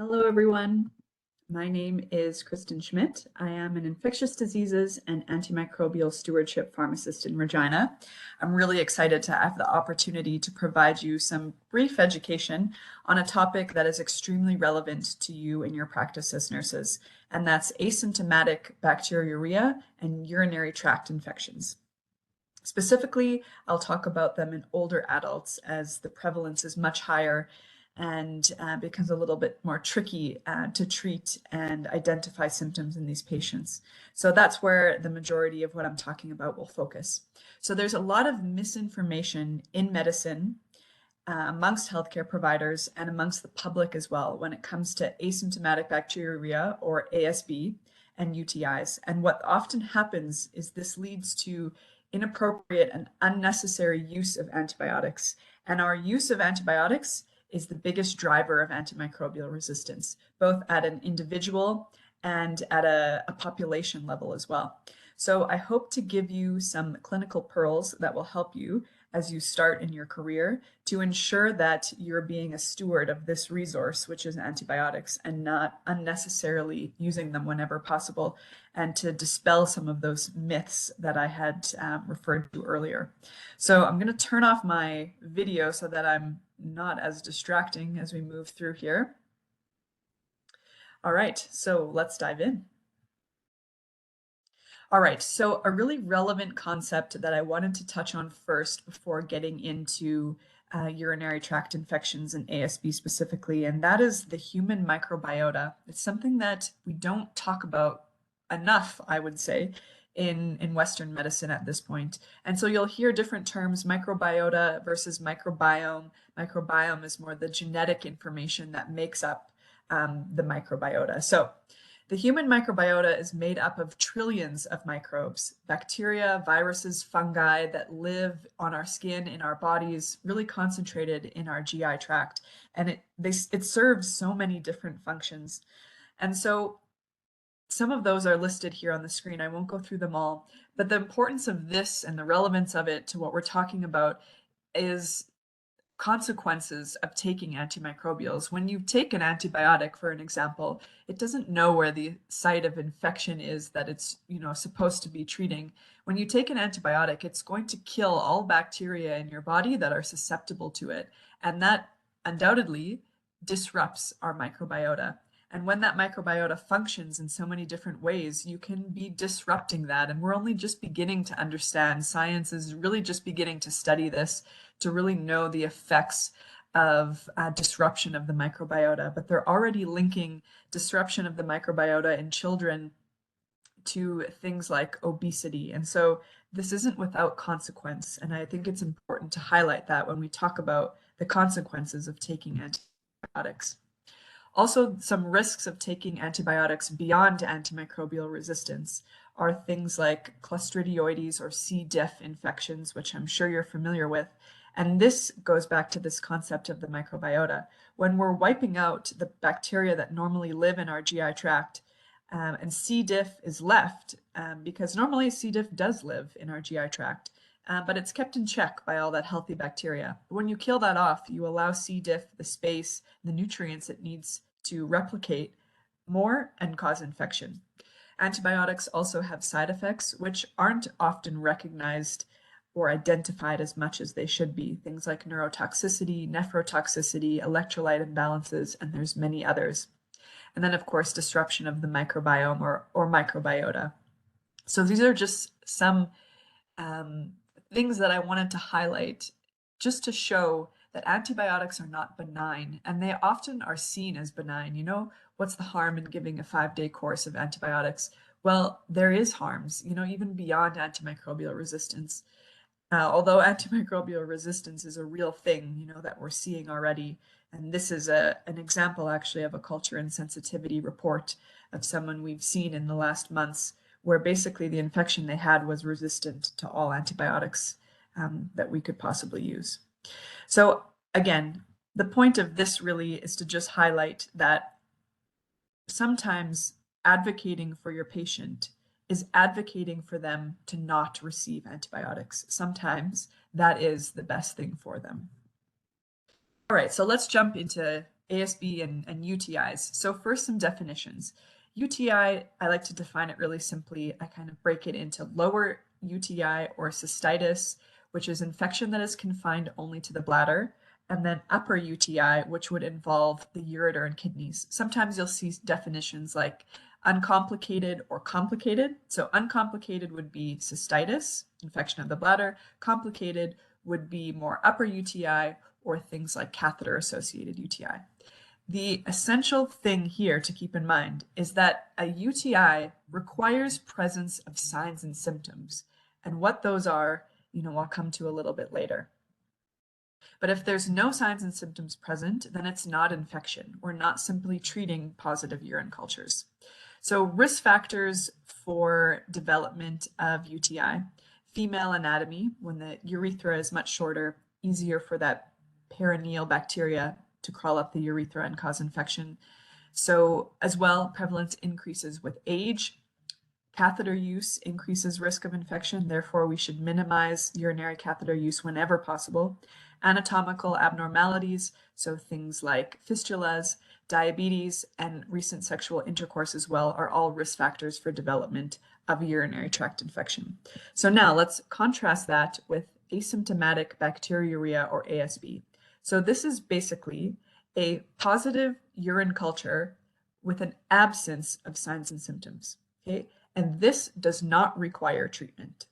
Hello, everyone. My name is Kristin Schmidt. I am an infectious diseases and antimicrobial stewardship pharmacist in Regina. I'm really excited to have the opportunity to provide you some brief education on a topic that is extremely relevant to you in your practice as nurses, and that's asymptomatic bacteriuria and urinary tract infections. Specifically, I'll talk about them in older adults as the prevalence is much higher and becomes a little bit more tricky to treat and identify symptoms in these patients. So that's where the majority of what I'm talking about will focus. So there's a lot of misinformation in medicine amongst healthcare providers and amongst the public as well when it comes to asymptomatic bacteriuria or ASB and UTIs. And what often happens is this leads to inappropriate and unnecessary use of antibiotics. And our use of antibiotics is the biggest driver of antimicrobial resistance, both at an individual and at a population level as well. So I hope to give you some clinical pearls that will help you as you start in your career to ensure that you're being a steward of this resource, which is antibiotics, and not unnecessarily using them whenever possible, and to dispel some of those myths that I had referred to earlier. So I'm going to turn off my video so that I'm not as distracting as we move through here. All right, so let's dive in. All right, so a really relevant concept that I wanted to touch on first before getting into urinary tract infections and ASB specifically, and that is the human microbiota. It's something that we don't talk about enough, I would say, in Western medicine at this point. And so you'll hear different terms, microbiota versus microbiome. Microbiome is more the genetic information that makes up the microbiota. So the human microbiota is made up of trillions of microbes, bacteria, viruses, fungi that live on our skin, in our bodies, really concentrated in our GI tract. And it serves so many different functions. And so some of those are listed here on the screen. I won't go through them all, but the importance of this and the relevance of it to what we're talking about is consequences of taking antimicrobials. When you take an antibiotic, for an example, it doesn't know where the site of infection is that it's, supposed to be treating. When you take an antibiotic, it's going to kill all bacteria in your body that are susceptible to it. And that undoubtedly disrupts our microbiota. And when that microbiota functions in so many different ways, you can be disrupting that. And we're only just beginning to understand. Science is really just beginning to study this to really know the effects of disruption of the microbiota. But they're already linking disruption of the microbiota in children to things like obesity. And so this isn't without consequence. And I think it's important to highlight that when we talk about the consequences of taking antibiotics. Also, some risks of taking antibiotics beyond antimicrobial resistance are things like Clostridioides or C. diff infections, which I'm sure you're familiar with. And this goes back to this concept of the microbiota. When we're wiping out the bacteria that normally live in our GI tract, and C. diff is left, because normally C. diff does live in our GI tract, but it's kept in check by all that healthy bacteria. When you kill that off, you allow C. diff the space, the nutrients it needs to replicate more and cause infection. Antibiotics also have side effects, which aren't often recognized or identified as much as they should be. Things like neurotoxicity, nephrotoxicity, electrolyte imbalances, and there's many others. And then, of course, disruption of the microbiome or microbiota. So these are just some things that I wanted to highlight just to show that antibiotics are not benign, and they often are seen as benign. What's the harm in giving a 5-day course of antibiotics? Well, there is harms, even beyond antimicrobial resistance. Although antimicrobial resistance is a real thing, that we're seeing already. And this is an example actually of a culture and sensitivity report of someone we've seen in the last months, where basically the infection they had was resistant to all antibiotics that we could possibly use. So again, the point of this really is to just highlight that sometimes advocating for your patient is advocating for them to not receive antibiotics. Sometimes that is the best thing for them. All right, so let's jump into ASB and UTIs. So first, some definitions. UTI, I like to define it really simply. I kind of break it into lower UTI or cystitis, which is infection that is confined only to the bladder, and then upper UTI, which would involve the ureter and kidneys. Sometimes you'll see definitions like uncomplicated or complicated. So uncomplicated would be cystitis, infection of the bladder. Complicated would be more upper UTI or things like catheter-associated UTI. The essential thing here to keep in mind is that a UTI requires presence of signs and symptoms. And what those are, I'll come to a little bit later. But if there's no signs and symptoms present, then it's not infection. We're not simply treating positive urine cultures. So risk factors for development of UTI: female anatomy, when the urethra is much shorter, easier for that perineal bacteria to crawl up the urethra and cause infection. So as well, prevalence increases with age. Catheter use increases risk of infection. Therefore, we should minimize urinary catheter use whenever possible. Anatomical abnormalities, so things like fistulas, diabetes, and recent sexual intercourse as well, are all risk factors for development of a urinary tract infection. So now let's contrast that with asymptomatic bacteriuria, or ASB. So this is basically a positive urine culture with an absence of signs and symptoms, okay? And this does not require treatment.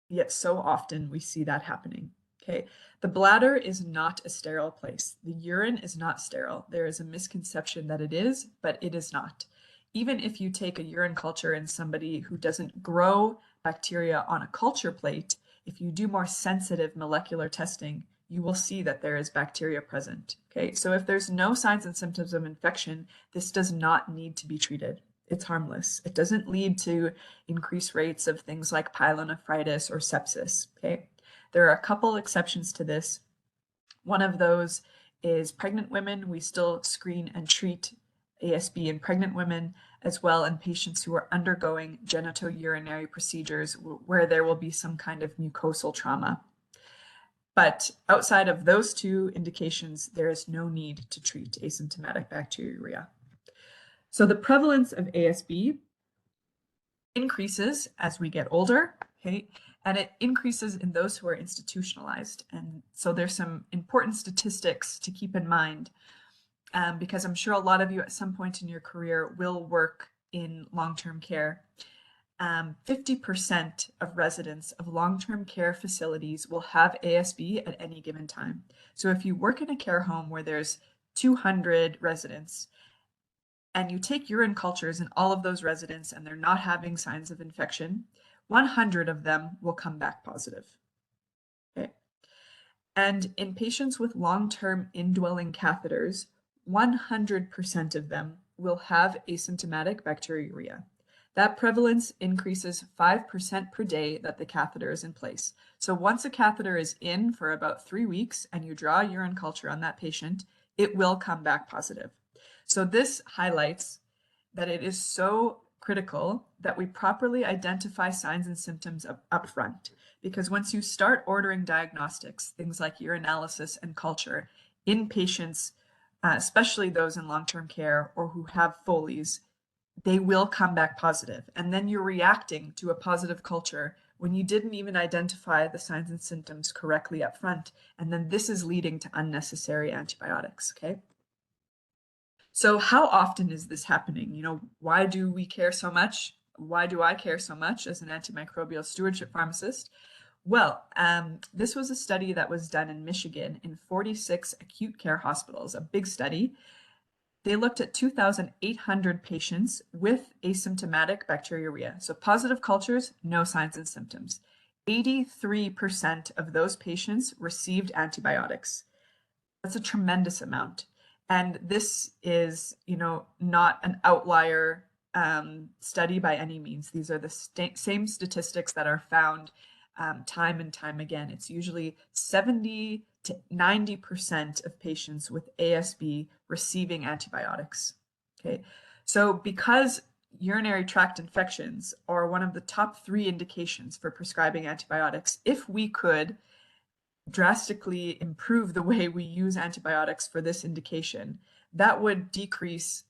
Yet so often we see that happening, okay? The bladder is not a sterile place. The urine is not sterile. There is a misconception that it is, but it is not. Even if you take a urine culture in somebody who doesn't grow bacteria on a culture plate, if you do more sensitive molecular testing, you will see that there is bacteria present, okay? So if there's no signs and symptoms of infection, this does not need to be treated. It's harmless. It doesn't lead to increased rates of things like pyelonephritis or sepsis, okay? There are a couple exceptions to this. One of those is pregnant women. We still screen and treat ASB in pregnant women, as well in patients who are undergoing genitourinary procedures where there will be some kind of mucosal trauma. But outside of those two indications, there is no need to treat asymptomatic bacteriuria. So the prevalence of ASB increases as we get older, okay? And it increases in those who are institutionalized. And so there's some important statistics to keep in mind, because I'm sure a lot of you at some point in your career will work in long-term care. 50% of residents of long-term care facilities will have ASB at any given time. So if you work in a care home where there's 200 residents and you take urine cultures in all of those residents and they're not having signs of infection, 100 of them will come back positive. Okay. And in patients with long-term indwelling catheters, 100% of them will have asymptomatic bacteriuria. That prevalence increases 5% per day that the catheter is in place. So once a catheter is in for about 3 weeks and you draw a urine culture on that patient, it will come back positive. So this highlights that it is so critical that we properly identify signs and symptoms up front. Because once you start ordering diagnostics, things like urinalysis and culture in patients, especially those in long-term care or who have Foley's, they will come back positive. And then you're reacting to a positive culture when you didn't even identify the signs and symptoms correctly up front. And then this is leading to unnecessary antibiotics, okay? So how often is this happening? Why do we care so much? Why do I care so much as an antimicrobial stewardship pharmacist? Well, this was a study that was done in Michigan in 46 acute care hospitals, a big study. They looked at 2,800 patients with asymptomatic bacteriuria. So positive cultures, no signs and symptoms. 83% of those patients received antibiotics. That's a tremendous amount. And this is, not an outlier study by any means. These are the same statistics that are found time and time again. It's usually 70 to 90% of patients with ASB receiving antibiotics. Okay, so because urinary tract infections are one of the top 3 indications for prescribing antibiotics, if we could drastically improve the way we use antibiotics for this indication, that would decrease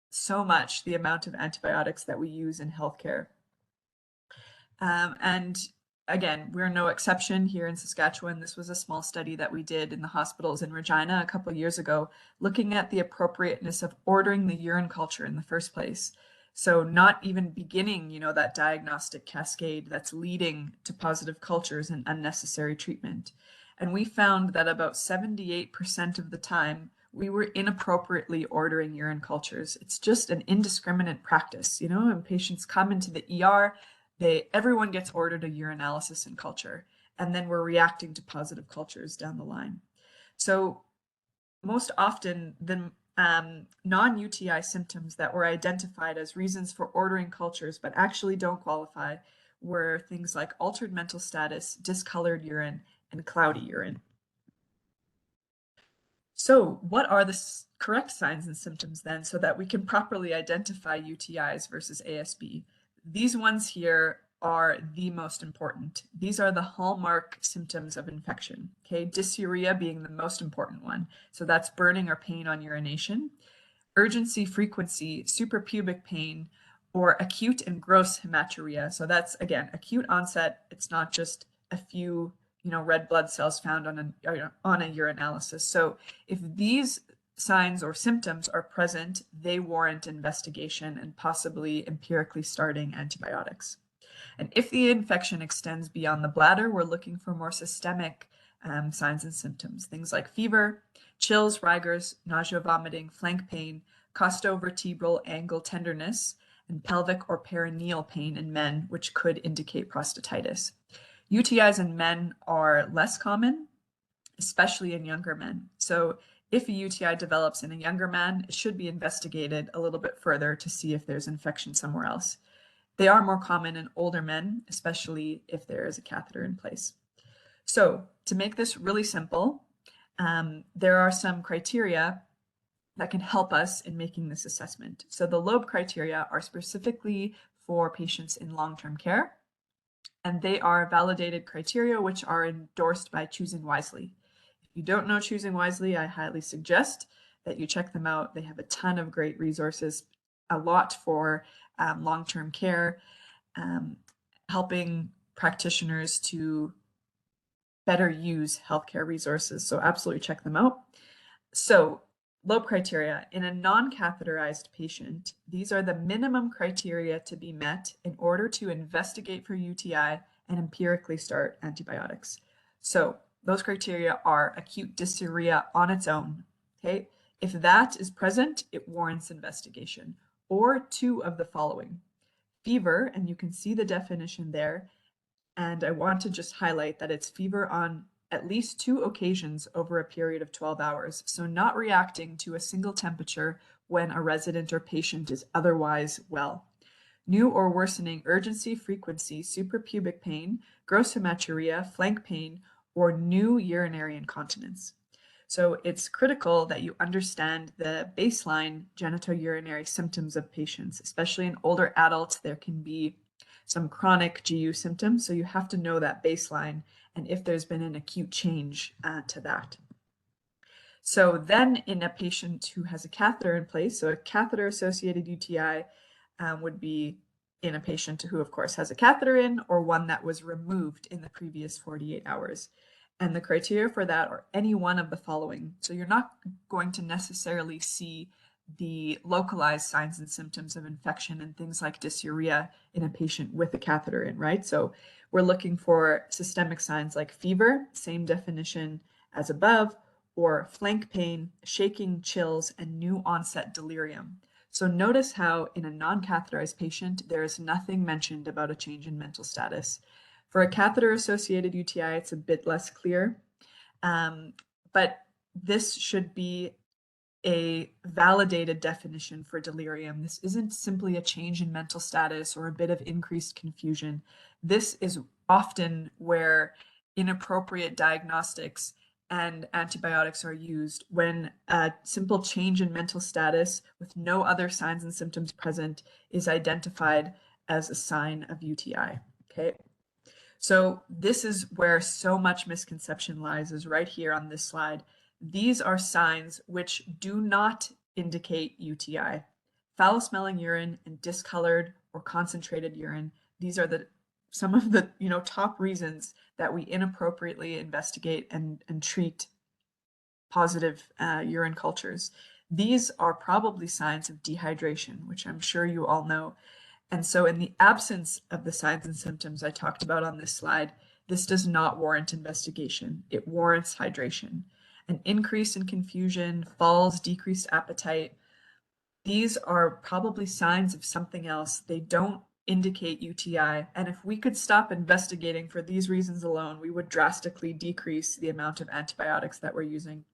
so much the amount of antibiotics that we use in healthcare. And again, we're no exception here in Saskatchewan. This was a small study that we did in the hospitals in Regina a couple of years ago, looking at the appropriateness of ordering the urine culture in the first place. So not even beginning, that diagnostic cascade that's leading to positive cultures and unnecessary treatment. And we found that about 78% of the time, we were inappropriately ordering urine cultures. It's just an indiscriminate practice, and patients come into the ER, everyone gets ordered a urinalysis and culture, and then we're reacting to positive cultures down the line. So most often the non-UTI symptoms that were identified as reasons for ordering cultures but actually don't qualify were things like altered mental status, discolored urine, and cloudy urine. So what are the correct signs and symptoms then so that we can properly identify UTIs versus ASB? These ones here are the most important. These are the hallmark symptoms of infection, okay? Dysuria being the most important one. So that's burning or pain on urination. Urgency, frequency, suprapubic pain, or acute and gross hematuria. So that's, again, acute onset. It's not just a few red blood cells found on a urinalysis. So if these signs or symptoms are present, they warrant investigation and possibly empirically starting antibiotics. And if the infection extends beyond the bladder, we're looking for more systemic signs and symptoms, things like fever, chills, rigors, nausea, vomiting, flank pain, costovertebral angle tenderness, and pelvic or perineal pain in men, which could indicate prostatitis. UTIs in men are less common, especially in younger men. So if a UTI develops in a younger man, it should be investigated a little bit further to see if there's infection somewhere else. They are more common in older men, especially if there is a catheter in place. So to make this really simple, there are some criteria that can help us in making this assessment. So the Loeb criteria are specifically for patients in long-term care, and they are validated criteria which are endorsed by Choosing Wisely. If you don't know Choosing Wisely, I highly suggest that you check them out. They have a ton of great resources, a lot for long-term care, helping practitioners to better use healthcare resources. So absolutely check them out. So Loeb criteria, in a non-catheterized patient, these are the minimum criteria to be met in order to investigate for UTI and empirically start antibiotics. So those criteria are acute dysuria on its own, okay? If that is present, it warrants investigation, or two of the following. Fever, and you can see the definition there, and I want to just highlight that it's fever on at least 2 occasions over a period of 12 hours. So not reacting to a single temperature when a resident or patient is otherwise well. New or worsening urgency, frequency, suprapubic pain, gross hematuria, flank pain, or new urinary incontinence. So it's critical that you understand the baseline genitourinary symptoms of patients, especially in older adults. There can be some chronic GU symptoms, so you have to know that baseline and if there's been an acute change to that. So then in a patient who has a catheter in place, so a catheter-associated UTI would be in a patient who, of course, has a catheter in or one that was removed in the previous 48 hours. And the criteria for that are any one of the following. So you're not going to necessarily see the localized signs and symptoms of infection and things like dysuria in a patient with a catheter in, right? So we're looking for systemic signs like fever, same definition as above, or flank pain, shaking, chills, and new onset delirium. So notice how in a non-catheterized patient, there is nothing mentioned about a change in mental status. For a catheter-associated UTI, it's a bit less clear, but this should be a validated definition for delirium. This isn't simply a change in mental status or a bit of increased confusion. This is often where inappropriate diagnostics and antibiotics are used when a simple change in mental status with no other signs and symptoms present is identified as a sign of UTI, okay? So this is where so much misconception lies, is right here on this slide. These are signs which do not indicate UTI. Foul-smelling urine and discolored or concentrated urine, these are some of the top reasons that we inappropriately investigate and treat positive urine cultures. These are probably signs of dehydration, which I'm sure you all know. And so in the absence of the signs and symptoms I talked about on this slide, this does not warrant investigation. It warrants hydration. An increase in confusion, falls, decreased appetite, these are probably signs of something else. They don't indicate UTI. And if we could stop investigating for these reasons alone, we would drastically decrease the amount of antibiotics that we're using.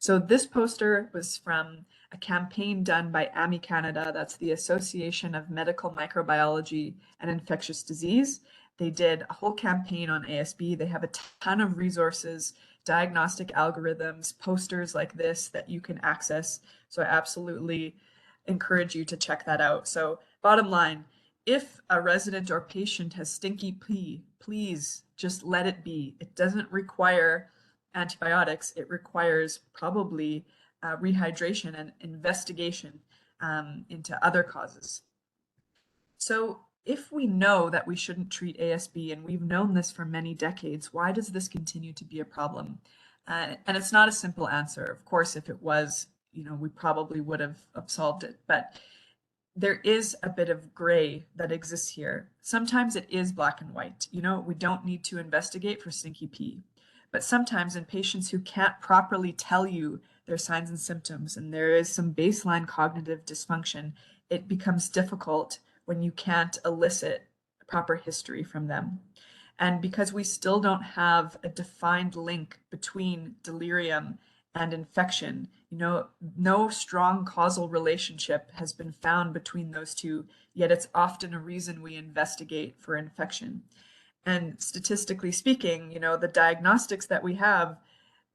So this poster was from a campaign done by AMI Canada, that's the Association of Medical Microbiology and Infectious Disease. They did a whole campaign on ASB. They have a ton of resources, diagnostic algorithms, posters like this that you can access. So I absolutely encourage you to check that out. So bottom line, if a resident or patient has stinky pee, please just let it be. It doesn't require antibiotics. It requires probably rehydration and investigation into other causes. So if we know that we shouldn't treat ASB, and we've known this for many decades, why does this continue to be a problem? And it's not a simple answer. Of course, if it was, we probably would have solved it. But there is a bit of gray that exists here. Sometimes it is black and white. We don't need to investigate for stinky pee. But sometimes in patients who can't properly tell you their signs and symptoms, and there is some baseline cognitive dysfunction, it becomes difficult when you can't elicit proper history from them. And because we still don't have a defined link between delirium and infection, no strong causal relationship has been found between those two, yet it's often a reason we investigate for infection. And statistically speaking, the diagnostics that we have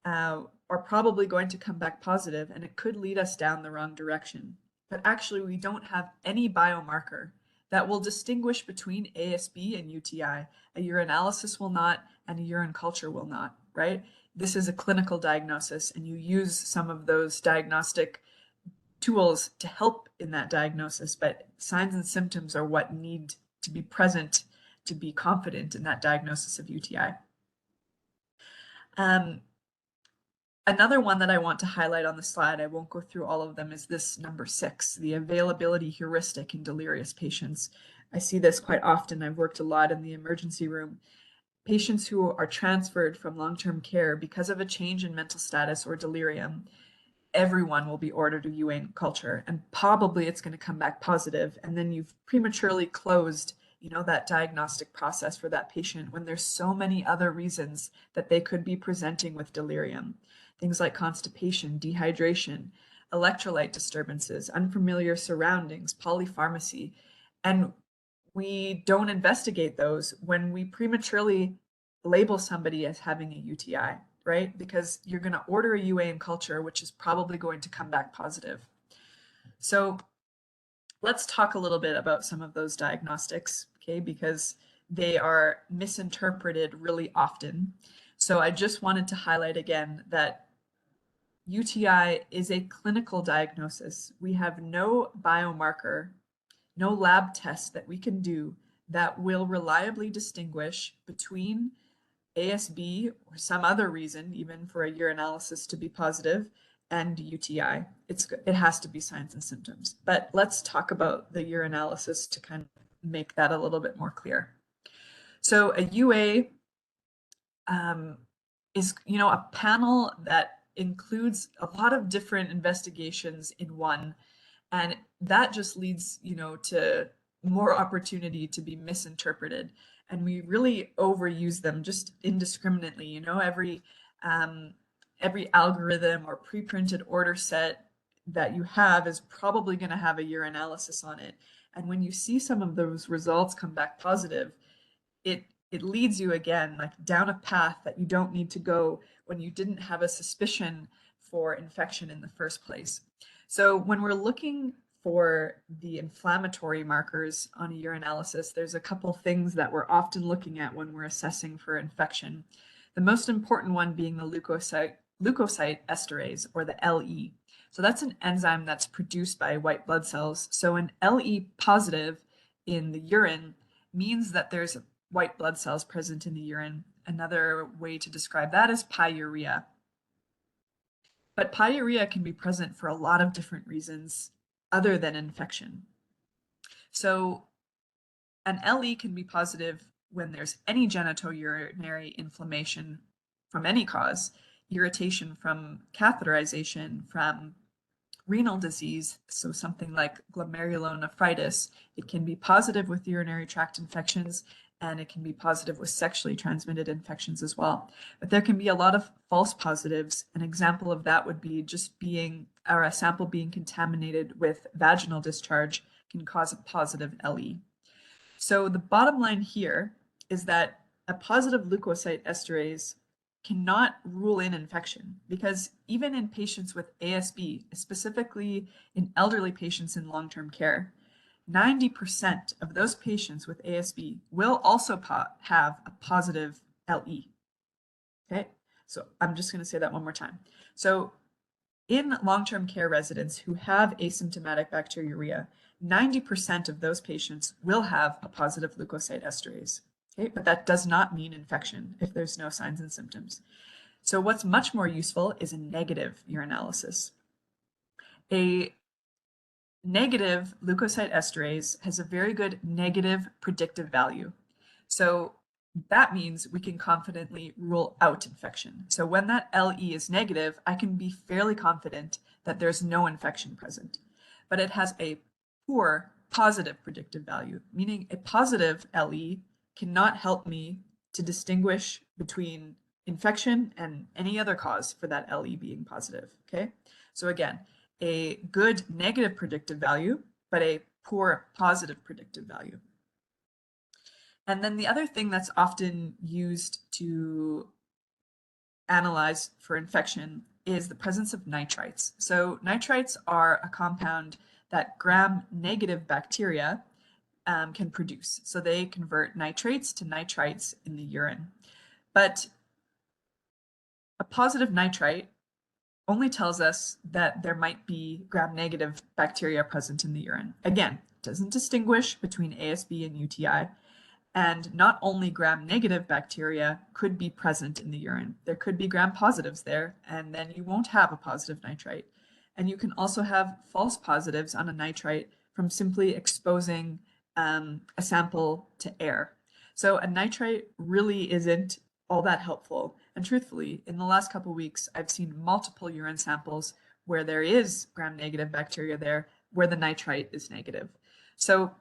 are probably going to come back positive, and it could lead us down the wrong direction. But actually, we don't have any biomarker that will distinguish between ASB and UTI. A urinalysis will not, and a urine culture will not, right? This is a clinical diagnosis, and you use some of those diagnostic tools to help in that diagnosis, but signs and symptoms are what need to be present to be confident in that diagnosis of UTI. Another one that I want to highlight on the slide, I won't go through all of them, is this number 6, the availability heuristic in delirious patients. I see this quite often. I've worked a lot in the emergency room. Patients who are transferred from long-term care because of a change in mental status or delirium, everyone will be ordered a UA culture, and probably it's going to come back positive, and then you've prematurely closed that diagnostic process for that patient when there's so many other reasons that they could be presenting with delirium. Things like constipation, dehydration, electrolyte disturbances, unfamiliar surroundings, polypharmacy. And we don't investigate those when we prematurely label somebody as having a UTI, right? Because you're going to order a UA in culture, which is probably going to come back positive. So let's talk a little bit about some of those diagnostics, okay? Because they are misinterpreted really often. So I just wanted to highlight again that UTI is a clinical diagnosis. We have no biomarker, no lab test that we can do that will reliably distinguish between ASB or some other reason, even for a urinalysis to be positive, and UTI. It has to be signs and symptoms. But let's talk about the urinalysis to kind of make that a little bit more clear. So a UA is, a panel that includes a lot of different investigations in one, and that just leads, to more opportunity to be misinterpreted. And we really overuse them just indiscriminately. Every algorithm or pre-printed order set that you have is probably going to have a urinalysis on it. And when you see some of those results come back positive, it leads you again like down a path that you don't need to go when you didn't have a suspicion for infection in the first place. So when we're looking for the inflammatory markers on a urinalysis, there's a couple things that we're often looking at when we're assessing for infection. The most important one being the leukocyte esterase, or the LE. So that's an enzyme that's produced by white blood cells. So an LE positive in the urine means that there's white blood cells present in the urine. Another way to describe that is pyuria. But pyuria can be present for a lot of different reasons other than infection. So an LE can be positive when there's any genitourinary inflammation from any cause, irritation from catheterization, from renal disease, so something like glomerulonephritis. It can be positive with urinary tract infections, and it can be positive with sexually transmitted infections as well. But there can be a lot of false positives. An example of that would be just a sample being contaminated with vaginal discharge can cause a positive LE. So the bottom line here is that a positive leukocyte esterase cannot rule in infection, because even in patients with ASB, specifically in elderly patients in long-term care, 90% of those patients with ASB will also have a positive LE. Okay, so I'm just going to say that one more time. So in long-term care residents who have asymptomatic bacteriuria, 90% of those patients will have a positive leukocyte esterase. Okay, but that does not mean infection if there's no signs and symptoms. So what's much more useful is a negative urinalysis. A negative leukocyte esterase has a very good negative predictive value. So that means we can confidently rule out infection. So when that LE is negative, I can be fairly confident that there's no infection present. But it has a poor positive predictive value, meaning a positive LE cannot help me to distinguish between infection and any other cause for that LE being positive. Okay, so again, a good negative predictive value, but a poor positive predictive value. And then the other thing that's often used to analyze for infection is the presence of nitrites. So nitrites are a compound that gram-negative bacteria can produce. So they convert nitrates to nitrites in the urine. But a positive nitrite only tells us that there might be gram-negative bacteria present in the urine. Again, it doesn't distinguish between ASB and UTI. And not only gram-negative bacteria could be present in the urine. There could be gram-positives there, and then you won't have a positive nitrite. And you can also have false positives on a nitrite from simply exposing a sample to air. So a nitrite really isn't all that helpful. And truthfully, in the last couple of weeks, I've seen multiple urine samples where there is gram-negative bacteria there, where the nitrite is negative. So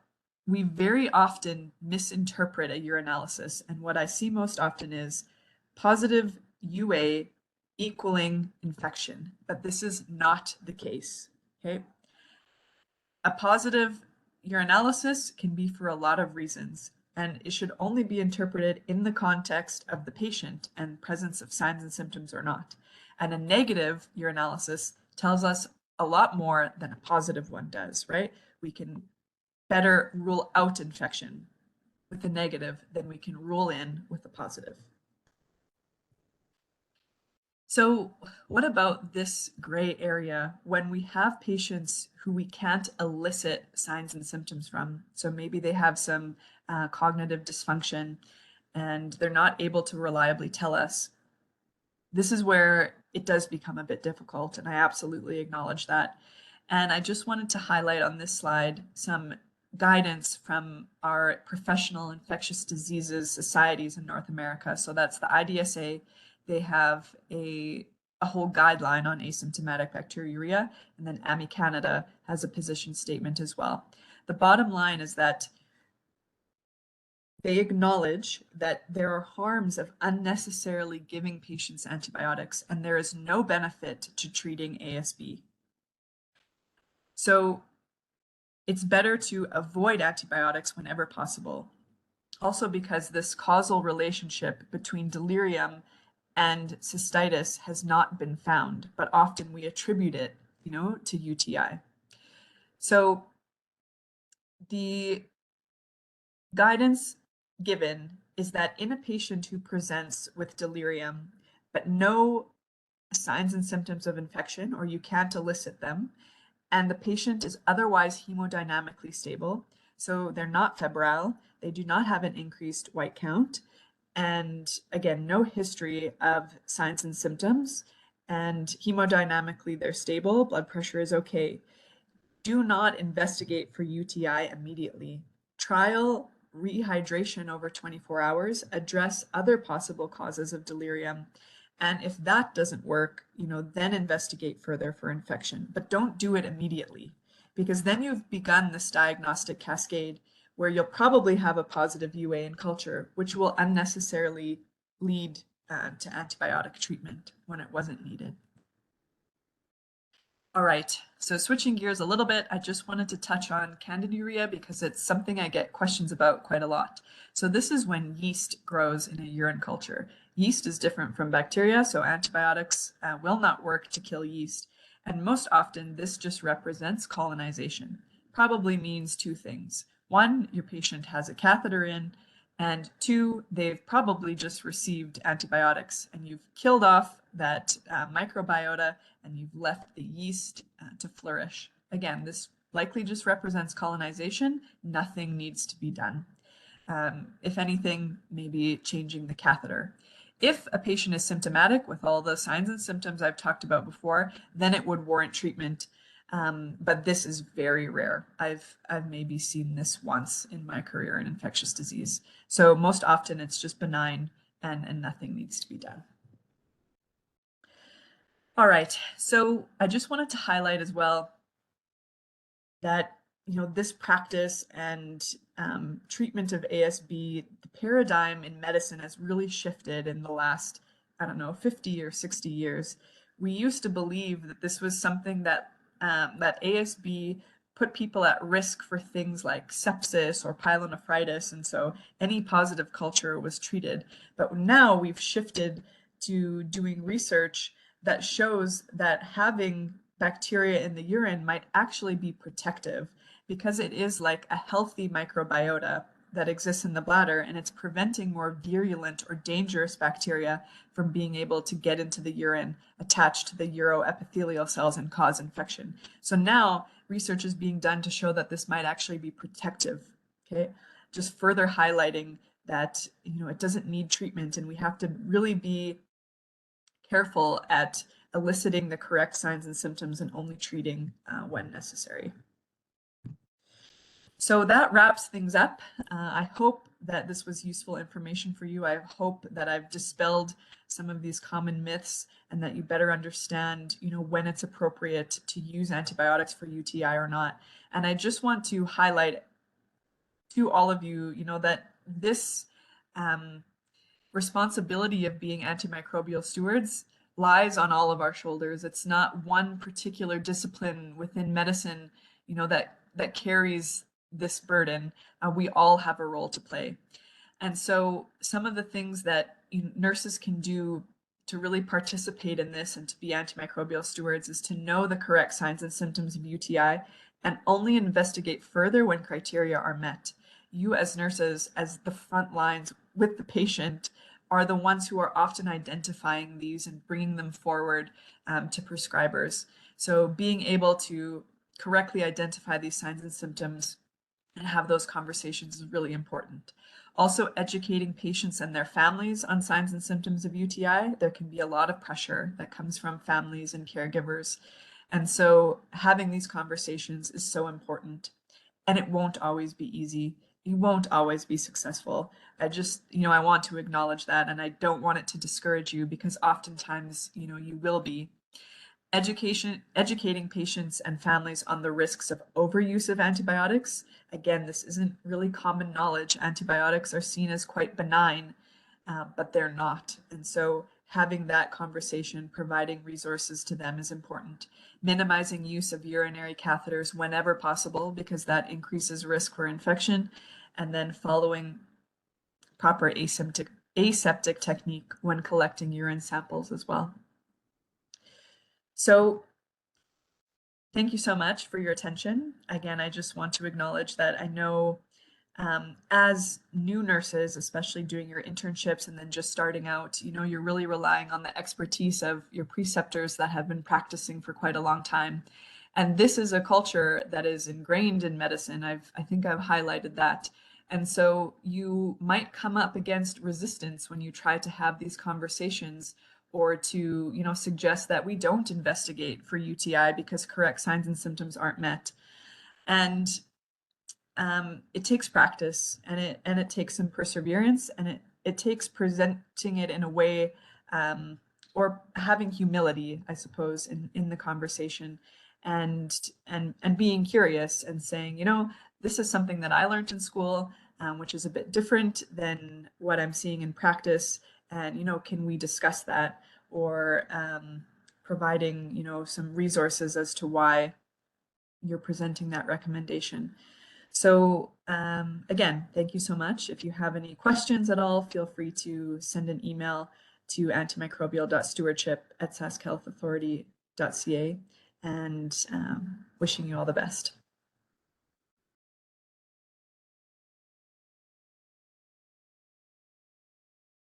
we very often misinterpret a urinalysis, and what I see most often is positive UA equaling infection, but this is not the case. Okay, a positive urinalysis can be for a lot of reasons, and it should only be interpreted in the context of the patient and presence of signs and symptoms or not. And a negative urinalysis tells us a lot more than a positive one does, right? We can better rule out infection with the negative than we can rule in with the positive. So what about this gray area when we have patients who we can't elicit signs and symptoms from? So maybe they have some cognitive dysfunction and they're not able to reliably tell us. This is where it does become a bit difficult, and I absolutely acknowledge that. And I just wanted to highlight on this slide some guidance from our professional infectious diseases societies in North America. So that's the IDSA. They have a whole guideline on asymptomatic bacteriuria, and then AMI Canada has a position statement as well. The bottom line is that they acknowledge that there are harms of unnecessarily giving patients antibiotics, and there is no benefit to treating ASB. So it's better to avoid antibiotics whenever possible. Also because this causal relationship between delirium and cystitis has not been found, but often we attribute it, to UTI. So the guidance given is that in a patient who presents with delirium, but no signs and symptoms of infection, or you can't elicit them, and the patient is otherwise hemodynamically stable, so they're not febrile, they do not have an increased white count, and again, no history of signs and symptoms, and hemodynamically they're stable, blood pressure is okay. Do not investigate for UTI immediately. Trial rehydration over 24 hours, address other possible causes of delirium. And if that doesn't work, then investigate further for infection. But don't do it immediately, because then you've begun this diagnostic cascade where you'll probably have a positive UA in culture, which will unnecessarily lead to antibiotic treatment when it wasn't needed. All right, so switching gears a little bit, I just wanted to touch on candiduria because it's something I get questions about quite a lot. So this is when yeast grows in a urine culture. Yeast is different from bacteria, so antibiotics will not work to kill yeast. And most often, this just represents colonization. Probably means two things. One, your patient has a catheter in, and two, they've probably just received antibiotics and you've killed off that microbiota and you've left the yeast to flourish. Again, this likely just represents colonization. Nothing needs to be done. If anything, maybe changing the catheter. If a patient is symptomatic with all the signs and symptoms I've talked about before, then it would warrant treatment. But this is very rare. I've maybe seen this once in my career in infectious disease. So most often it's just benign and nothing needs to be done. All right, so I just wanted to highlight as well that this practice and treatment of ASB, the paradigm in medicine has really shifted in the last, I don't know, 50 or 60 years. We used to believe that this was something that ASB put people at risk for things like sepsis or pyelonephritis, and so any positive culture was treated. But now we've shifted to doing research that shows that having bacteria in the urine might actually be protective because it is like a healthy microbiota that exists in the bladder, and it's preventing more virulent or dangerous bacteria from being able to get into the urine, attach to the uroepithelial cells and cause infection. So now research is being done to show that this might actually be protective, okay? Just further highlighting that, it doesn't need treatment, and we have to really be careful at eliciting the correct signs and symptoms and only treating when necessary. So that wraps things up. I hope that this was useful information for you. I hope that I've dispelled some of these common myths and that you better understand, when it's appropriate to use antibiotics for UTI or not. And I just want to highlight to all of you, that this responsibility of being antimicrobial stewards lies on all of our shoulders. It's not one particular discipline within medicine, that carries this burden. We all have a role to play. And so some of the things that nurses can do to really participate in this and to be antimicrobial stewards is to know the correct signs and symptoms of UTI and only investigate further when criteria are met. You as nurses, as the front lines with the patient, are the ones who are often identifying these and bringing them forward to prescribers. So being able to correctly identify these signs and symptoms and have those conversations is really important. Also, educating patients and their families on signs and symptoms of UTI. There can be a lot of pressure that comes from families and caregivers. And so having these conversations is so important. And it won't always be easy. You won't always be successful. I just, I want to acknowledge that, and I don't want it to discourage you because oftentimes, you will be. Educating patients and families on the risks of overuse of antibiotics. Again, this isn't really common knowledge. Antibiotics are seen as quite benign, but they're not. And so having that conversation, providing resources to them is important. Minimizing use of urinary catheters whenever possible, because that increases risk for infection, and then following proper aseptic technique when collecting urine samples as well. So Thank you so much for your attention. Again, I just want to acknowledge that I know as new nurses, especially doing your internships and then just starting out, you're really relying on the expertise of your preceptors that have been practicing for quite a long time. And this is a culture that is ingrained in medicine. I think I've highlighted that. And so you might come up against resistance when you try to have these conversations or to, suggest that we don't investigate for UTI because correct signs and symptoms aren't met. And it takes practice, and it takes some perseverance, and it takes presenting it in a way, or having humility, I suppose, in the conversation, and being curious and saying, this is something that I learned in school, which is a bit different than what I'm seeing in practice, and can we discuss that, or providing some resources as to why you're presenting that recommendation. So again, thank you so much. If you have any questions at all, feel free to send an email to antimicrobial.stewardship@saskhealthauthority.ca, and wishing you all the best.